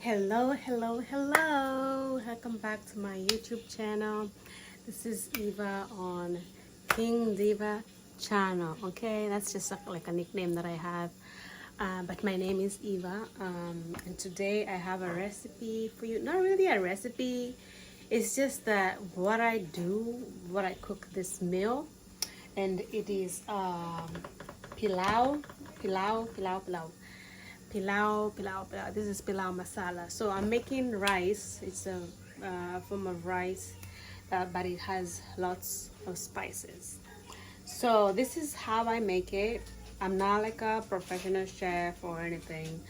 Hello. Welcome back to my YouTube channel. This is Eva on King Diva channel. Okay, that's just like a nickname that I have. But my name is Eva. And today I have a recipe for you. Not really a recipe. It's just that what I cook this meal. And it is pilau. This is pilau masala. So I'm making rice. It's a form of rice, but it has lots of spices. So this is how I make it. I'm not like a professional chef or anything.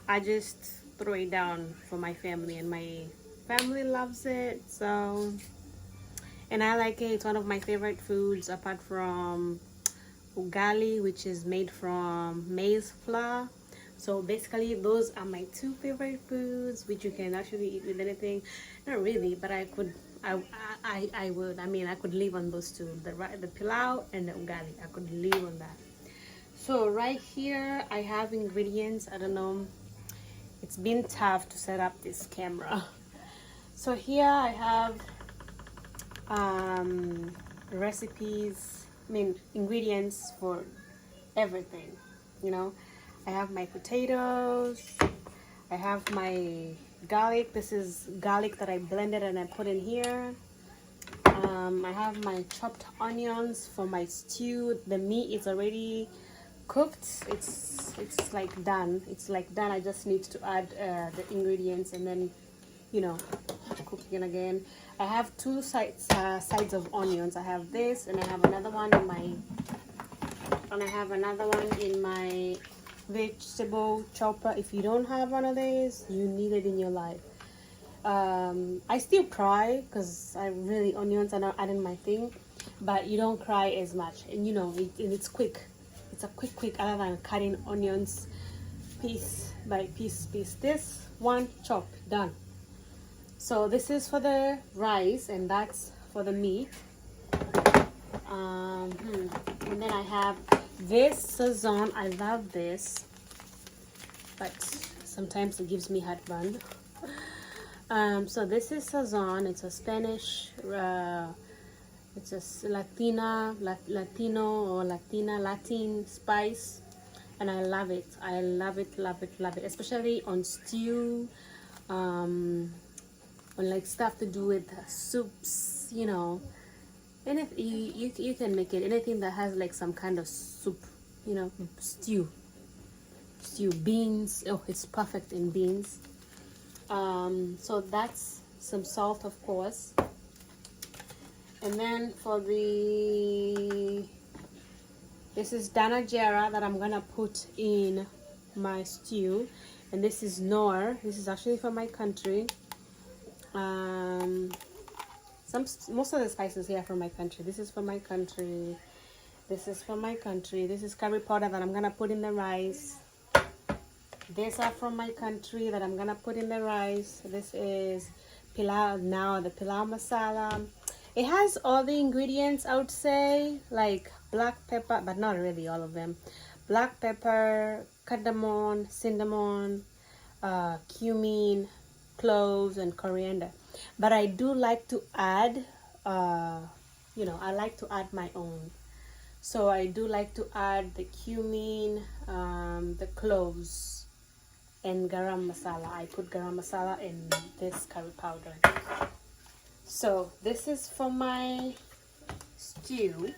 I just throw it down for my family, and my family loves it. So, and I like it. It's one of my favorite foods apart from ugali, which is made from maize flour. So basically those are my two favorite foods, which you can actually eat with anything. Not really, but I could live on those two, the pilau and the ugali. I could live on that. So right here I have ingredients. I don't know, it's been tough to set up this camera. So here I have ingredients for everything, you know. I have my potatoes, I have my garlic. This is garlic that I blended and I put in here. I have my chopped onions for my stew. The meat is already cooked. It's like done. I just need to add the ingredients and then, you know, cook it again. I have two sides of onions. I have this, and I have another one in my vegetable chopper. If you don't have one of these, you need it in your life. I still cry because onions are not adding my thing, but you don't cry as much, and you know it's quick. It's a quick other than cutting onions piece by piece. This one, chop, done. So this is for the rice, and that's for the meat. And then I have this sazon. I love this, but sometimes it gives me heartburn. So this is sazon. It's a Spanish, it's a Latin spice, and I love it. I love it, especially on stew, on like stuff to do with soups, you know. And if you can make it anything that has like some kind of soup, you know, stew, beans. Oh, it's perfect in beans. So that's some salt, of course. And then for this is danajera that I'm gonna put in my stew, and this is nor. This is actually from my country. Most of the spices here are from my country. This is from my country. This is curry powder that I'm gonna put in the rice. These are from my country that I'm gonna put in the rice. This is pilau. Now the pilau masala. It has all the ingredients, I would say, like black pepper, but not really all of them. Black pepper, cardamom, cinnamon, cumin, cloves, and coriander. But I do like to add, you know, I like to add my own. So I do like to add the cumin, the cloves, and garam masala. I put garam masala in this curry powder. So this is for my stew.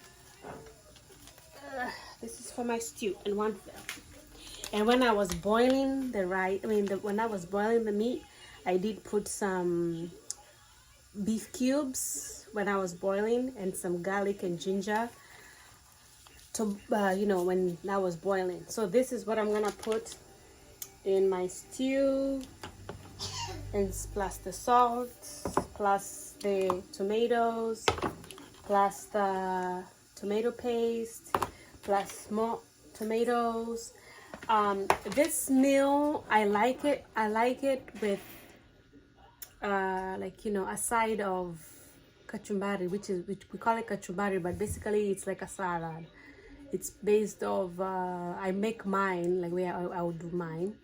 And when I was boiling the rice, when I was boiling the meat, I did put some beef cubes when I was boiling, and some garlic and ginger to you know, when I was boiling. So this is what I'm gonna put in my stew, and plus the salt, plus the tomatoes, plus the tomato paste, plus more tomatoes. This meal, I like it with like, you know, a side of kachumbari, which we call it kachumbari, but basically it's like a salad. It's based of I make mine like where I would do mine.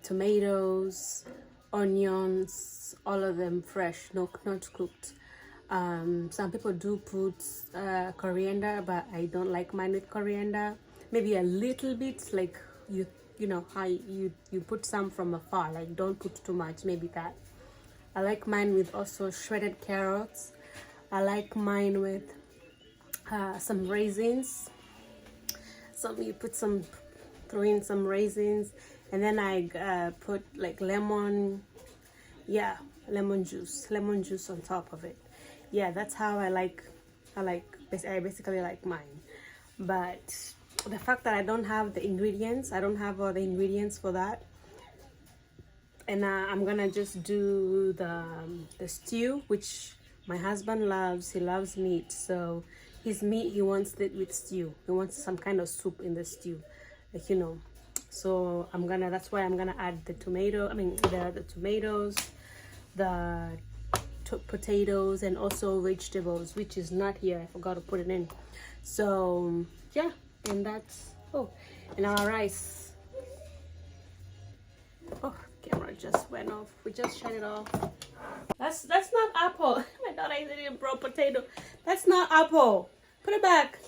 tomatoes, onions, all of them fresh, no, not cooked. Some people do put coriander, but I don't like mine with coriander. Maybe a little bit, like you know how you put some from afar, like don't put too much, maybe that. I like mine with also shredded carrots. I like mine with some raisins. You put some, throw in some raisins, and then I put like lemon juice on top of it. Yeah, that's how I basically like mine. But the fact that I don't have the ingredients, I don't have all the ingredients for that, and I'm gonna just do the stew, which my husband loves. He loves meat, so his meat, he wants it with stew. He wants some kind of soup in the stew, like, you know. So that's why I'm gonna add the tomatoes, the potatoes, and also vegetables, which is not here. I forgot to put it in. So yeah, and that's and our rice. Oh, camera just went off. We just shut it off. That's not apple. My daughter is eating raw potato. That's not apple. Put it back.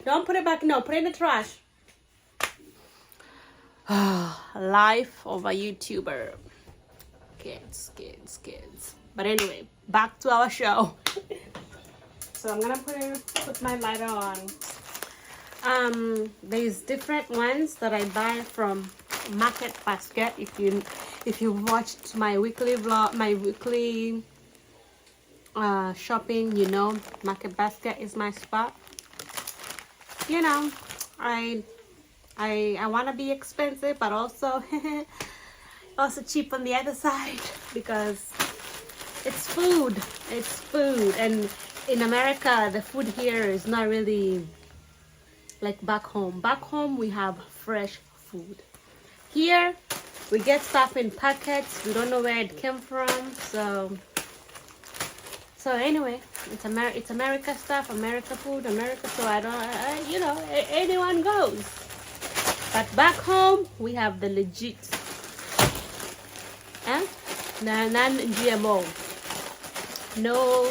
Don't put it back. No, put it in the trash. Life of a YouTuber. Kids. But anyway, back to our show. So I'm gonna put my lighter on. There's different ones that I buy from Market Basket. If you watched my weekly vlog, my weekly shopping, you know Market Basket is my spot. You know, I want to be expensive, but also cheap on the other side, because it's food. And in America, the food here is not really like back home. Back home, we have fresh food. Here, we get stuff in packets. We don't know where it came from. So anyway, it's America stuff, America food, America. So anyone goes. But back home, we have the legit, non-GMO, no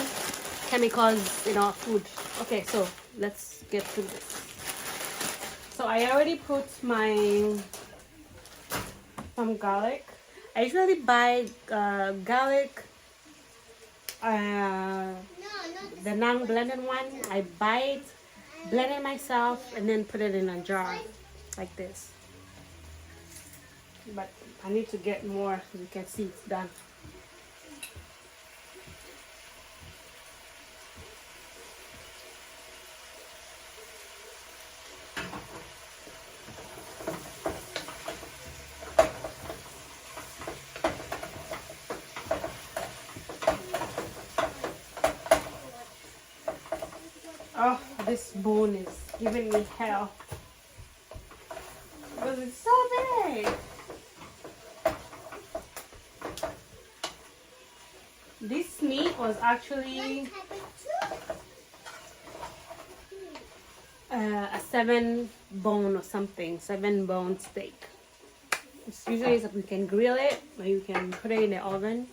chemicals in our food. Okay, so let's get to this. So I already put some garlic. I usually buy garlic, the non-blended one. I buy it, blend it myself, and then put it in a jar like this. But I need to get more, as you can see it's done. Oh, this spoon is giving me hell because it's so big. This meat was actually a 7-bone or something, 7-bone steak. It's usually you can grill it or you can put it in the oven.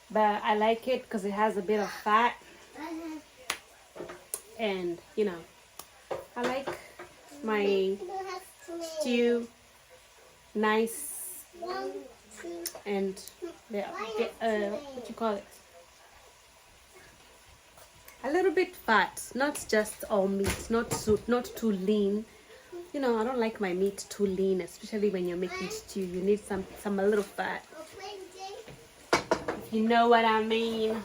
But I like it because it has a bit of fat. And you know, I like my stew nice and what you call it, a little bit fat, not just all meat, not too lean. You know, I don't like my meat too lean, especially when you're making stew. You need some a little fat, if you know what I mean.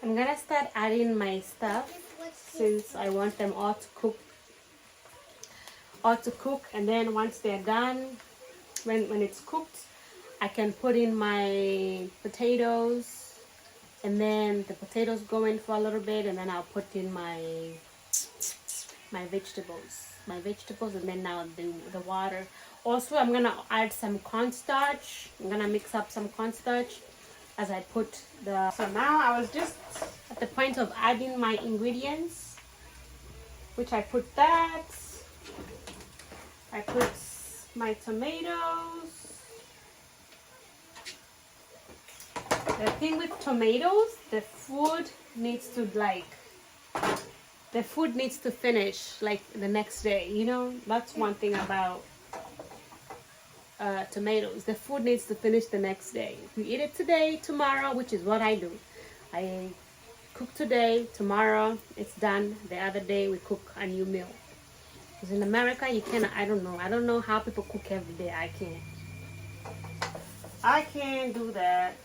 I'm gonna start adding my stuff since I want them all to cook. And then once they're done, when it's cooked, I can put in my potatoes, and then the potatoes go in for a little bit, and then I'll put in my vegetables, and then now the water. Also, I'm gonna add some cornstarch. I'm gonna mix up some cornstarch as I put the. So now I was just at the point of adding my ingredients, which I put that. I put my tomatoes. The thing with tomatoes, the food needs to finish like the next day, you know. That's one thing about tomatoes. The food needs to finish the next day. If you eat it today, tomorrow, which is what I do, I cook today, tomorrow it's done. The other day we cook a new meal. Because in America you cannot, I don't know how people cook every day. I can't do that.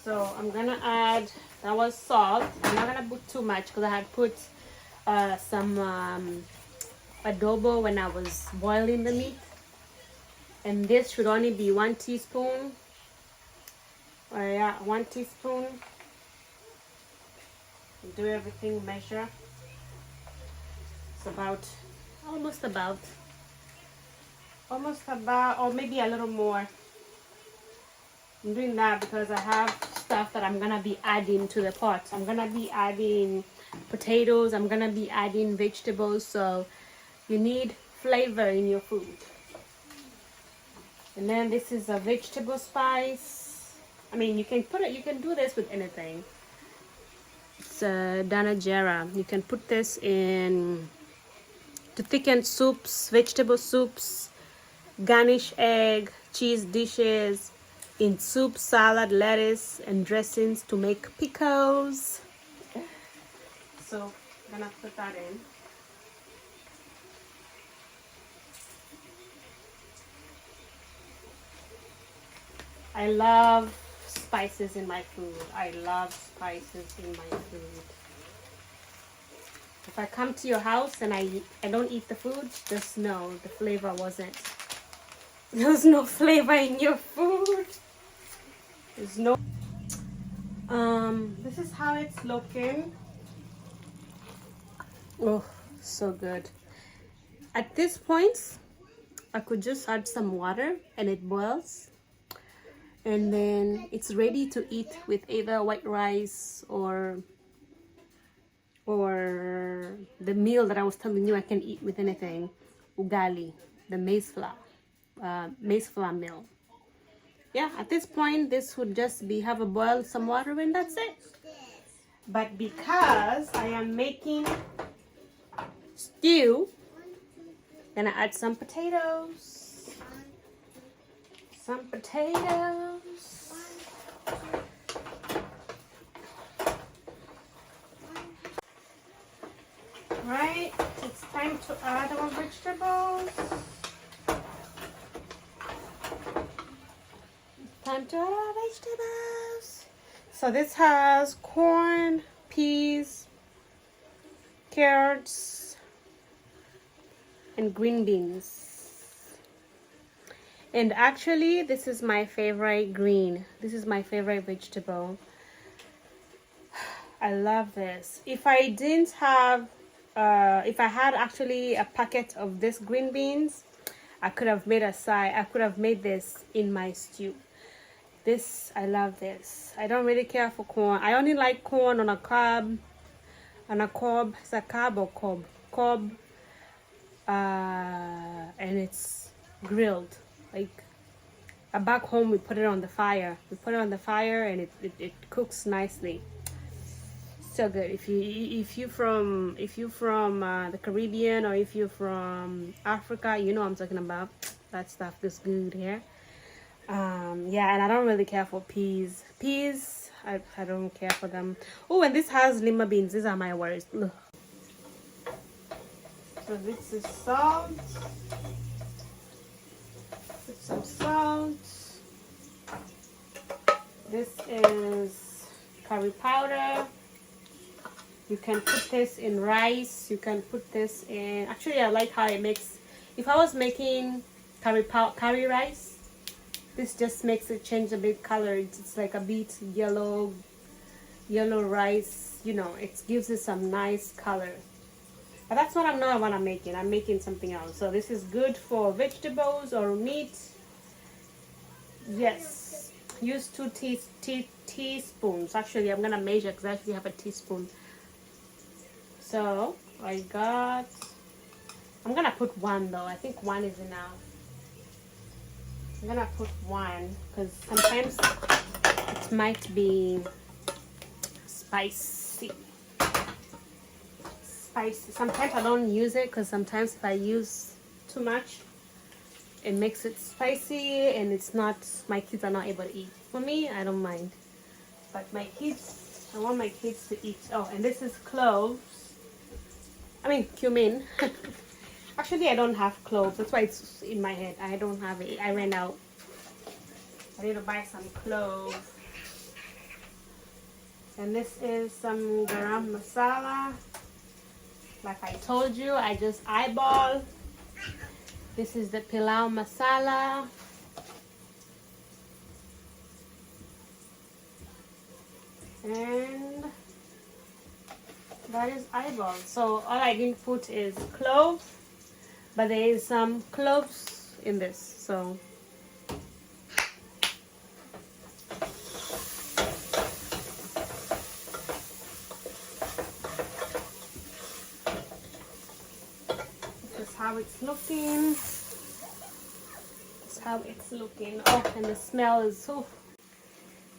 So I'm gonna add, that was salt. I'm not gonna put too much because I had put some adobo when I was boiling the meat. And this should only be 1 teaspoon. Or yeah, 1 teaspoon. Do everything measure. It's almost about, or maybe a little more. I'm doing that because I have stuff that I'm gonna be adding to the pot. I'm gonna be adding potatoes, I'm gonna be adding vegetables, so you need flavor in your food. And then this is a vegetable spice. I mean, you can do this with anything. It's danajera. You can put this in to thicken soups, vegetable soups, garnish egg, cheese dishes, in soup, salad, lettuce, and dressings to make pickles. So I'm gonna put that in. I love spices in my food. I love spices in my food. If I come to your house and I don't eat the food, just know the flavor wasn't. There's no flavor in your food. There's no. This is how it's looking. Oh, so good. At this point, I could just add some water and it boils. And then it's ready to eat with either white rice or the meal that I was telling you I can eat with anything. Ugali, the maize flour meal. Yeah, at this point this would just be have a boil, some water, and that's it. But because I am making stew, gonna add some potatoes. Some potatoes. Right, it's time to add our vegetables. Time to add our vegetables. So this has corn, peas, carrots, and green beans. And actually, this is my favorite green. This is my favorite vegetable. I love this. If I didn't have, if I had actually a packet of this green beans, I could have made I could have made this in my stew. This, I love this. I don't really care for corn. I only like corn on a cob. On a cob. It's a cob or cob? Cob. And it's grilled. Like back home, we put it on the fire. We put it on the fire, and it cooks nicely. So good. If you from the Caribbean, or if you're from Africa, you know what I'm talking about. That stuff is good here. Yeah, and I don't really care for peas. I don't care for them. Oh, and this has lima beans. These are my worst. Ugh. So this is salt. Put some salt. This is curry powder. You can put this in rice. You can put this in. Actually, I like how it makes. If I was making curry rice, this just makes it change a bit color. It's like a bit yellow rice. You know, it gives it some nice color. But that's what I'm making. I'm making something else. So this is good for vegetables or meat. Yes. Use 2 teaspoons. Actually, I'm gonna measure because I actually have a teaspoon. So I got I'm gonna put one though. I think one is enough. I'm gonna put one because sometimes it might be spicy. Sometimes I don't use it because sometimes if I use too much, it makes it spicy and it's not, my kids are not able to eat. For me, I don't mind. But my kids, I want my kids to eat. Oh, and this is cloves. I mean, cumin. Actually, I don't have cloves. That's why it's in my head. I don't have it. I ran out. I need to buy some cloves. And this is some garam masala. Like I told you, I just eyeball. This is the pilau masala. And that is eyeball. So all I didn't put is clove, but there is some cloves in this. So this is how it's looking. This is how it's looking. Oh, and the smell is so.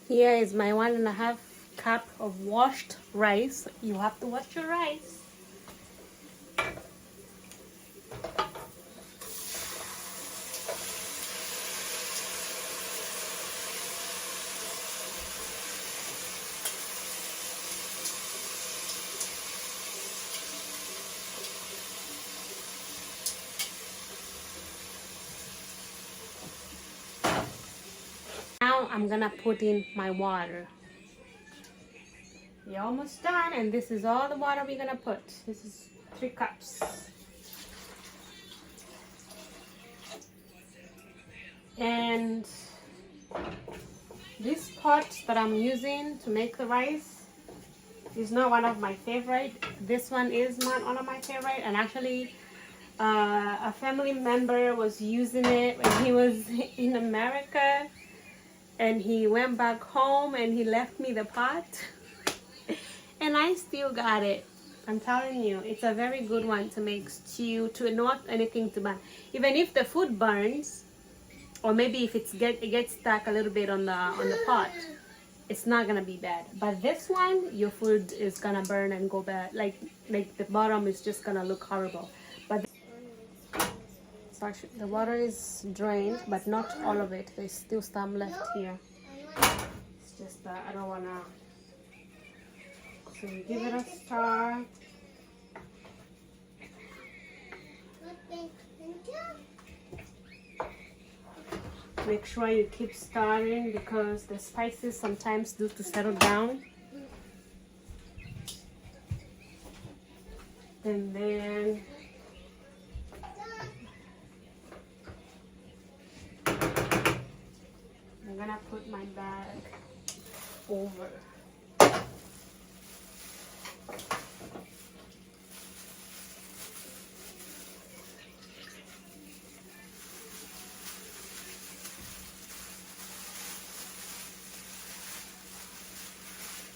Here is my 1.5 cup of washed rice. You have to wash your rice. Now I'm gonna put in my water. We're almost done, and this is all the water we're gonna put. This is 3 cups. And this pot that I'm using to make the rice is not one of my favorite. This one is not one of my favorite, and actually a family member was using it when he was in America, and he went back home and he left me the pot. And I still got it. I'm telling you, it's a very good one to make stew, to not anything to burn. Even if the food burns, or maybe if it gets stuck a little bit on the pot, it's not gonna be bad. But this one, your food is gonna burn and go bad. Like the bottom is just gonna look horrible. But so actually, the water is drained, but not all of it. There's still some left here. It's just that I don't wanna. So you give it a stir. Make sure you keep stirring because the spices sometimes do to settle down. And then I'm gonna put my bag over.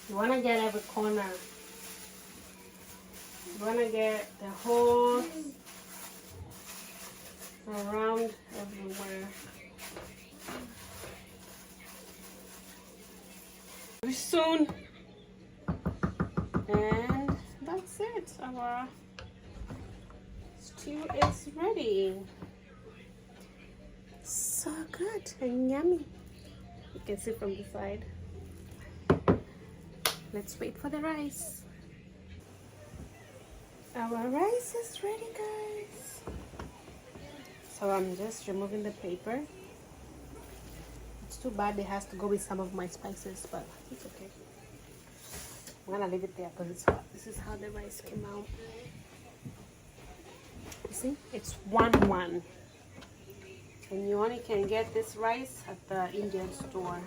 You want to get every corner. You want to get the whole around everywhere. Very soon. And that's it. Our stew is ready. So good and yummy. You can see from the side. Let's wait for the rice. Our rice is ready, guys. So I'm just removing the paper. It's too bad it has to go with some of my spices, but it's okay. I'm gonna leave it there because it's hot. This is how the rice came out. You see, it's 1-1. And you only can get this rice at the Indian store.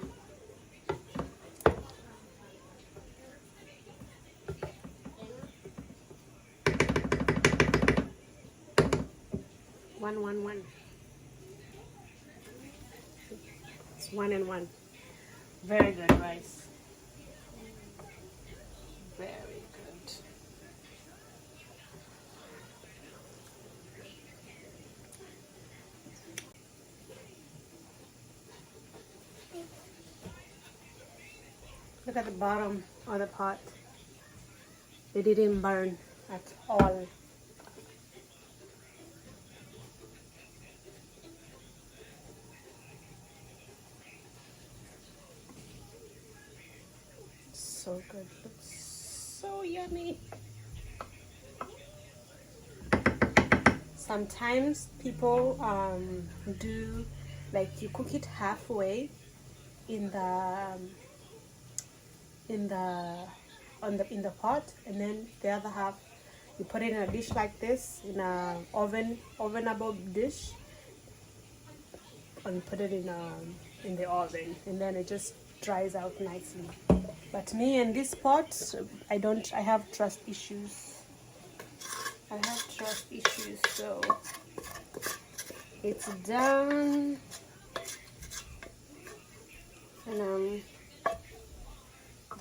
One. It's 1 and 1. Very good rice. Very good. at the bottom of the pot. It didn't burn at all. So good. Looks so yummy. Sometimes people do like you cook it halfway in the pot, and then the other half you put it in a dish like this, in a ovenable dish, and put it in the oven, and then it just dries out nicely. But me and this pot, I have trust issues. So it's done, and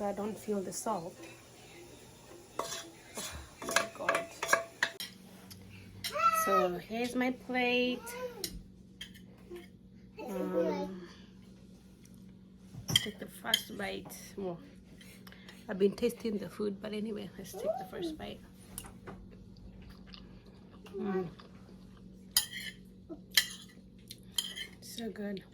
I don't feel the salt. Oh my God. So here's my plate. Take the first bite. Well, I've been tasting the food, but anyway, let's take the first bite. So good.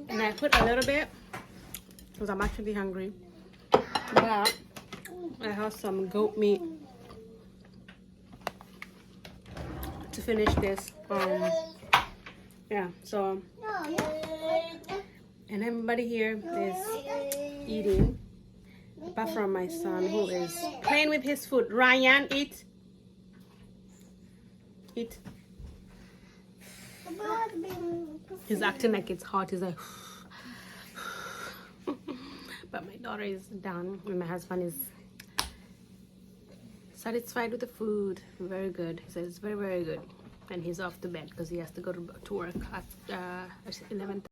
And I put a little bit because I'm actually hungry. But I have some goat meat to finish this. Yeah, so and everybody here is eating apart from my son, who is playing with his food. Ryan, eat. He's acting like it's hot. He's like but my daughter is done and my husband is satisfied with the food. Very good. He says it's very, very good, and he's off to bed because he has to go to work at 11:30.